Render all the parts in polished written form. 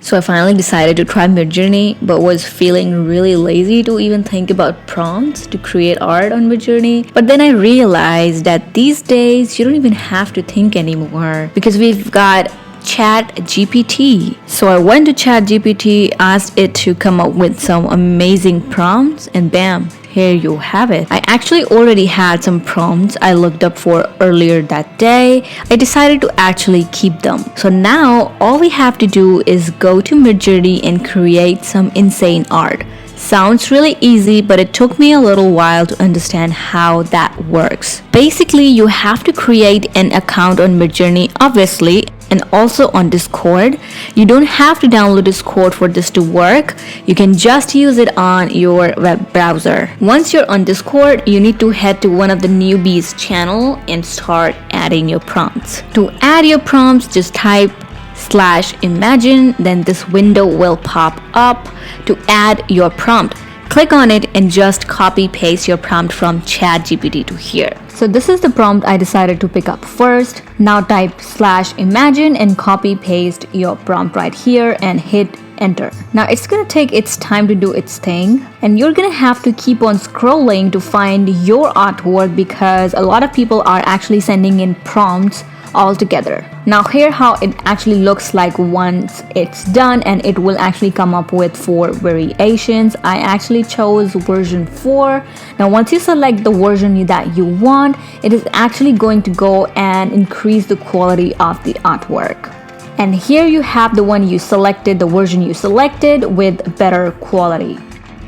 So I finally decided to try Midjourney, but was feeling really lazy to even think about prompts to create art on Midjourney. But then I realized that these days you don't even have to think anymore because we've got ChatGPT. So I went to ChatGPT, asked it to come up with some amazing prompts, and bam, here you have it. I actually already had some prompts I looked up for earlier that day. I decided to actually keep them. So now all we have to do is go to Midjourney and create some insane art. Sounds really easy, but it took me a little while to understand how that works. Basically, you have to create an account on Midjourney, obviously, and also on Discord. You don't have to download Discord for this to work. You can just use it on your web browser. Once you're on Discord, you need to head to one of the newbies channel and start adding your prompts. To add your prompts, just type /imagine, then this window will pop up to add your prompt. Click on it and just copy paste your prompt from ChatGPT to here. So this is the prompt I decided to pick up first. Now type /imagine and copy paste your prompt right here and hit enter. Now it's gonna take its time to do its thing, and you're gonna have to keep on scrolling to find your artwork because a lot of people are actually sending in prompts all together. Now here how it actually looks like once it's done, and it will actually come up with 4 variations. I actually chose version 4. Now once you select the version that you want, it is actually going to go and increase the quality of the artwork. And here you have the one you selected, the version you selected with better quality.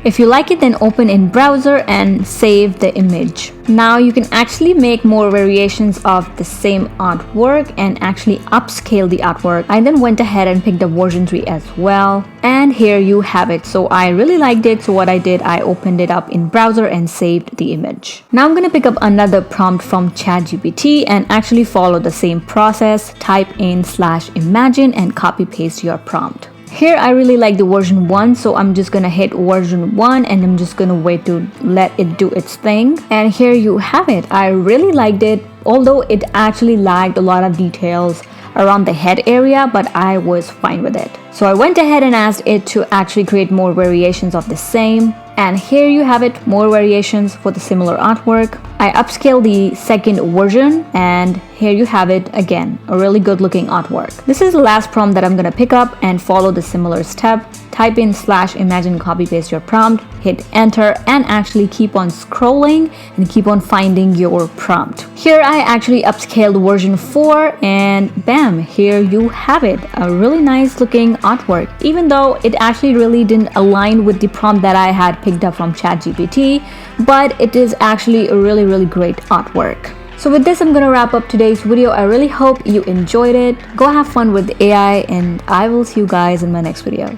If you like it, then open in browser and save the image. Now you can actually make more variations of the same artwork and actually upscale the artwork. I then went ahead and picked up version 3 as well. And here you have it. So I really liked it. So what I did, I opened it up in browser and saved the image. Now I'm gonna pick up another prompt from ChatGPT and actually follow the same process. Type in /imagine and copy paste your prompt. Here I really like the version 1, so I'm just gonna hit version 1 and I'm just gonna wait to let it do its thing. And here you have it. I really liked it, although it actually lacked a lot of details around the head area, but I was fine with it. So I went ahead and asked it to actually create more variations of the same. And here you have it, more variations for the similar artwork. I upscaled the second version, and here you have it again, a really good looking artwork. This is the last prompt that I'm gonna pick up and follow the similar step. Type in /imagine, copy paste your prompt, hit enter, and actually keep on scrolling and keep on finding your prompt. Here I actually upscaled version 4, and bam, here you have it, a really nice looking artwork. Even though it actually really didn't align with the prompt that I had picked up from ChatGPT, but it is actually a really great artwork. So with this, I'm gonna wrap up today's video. I really hope you enjoyed it. Go have fun with AI, and I will see you guys in my next video.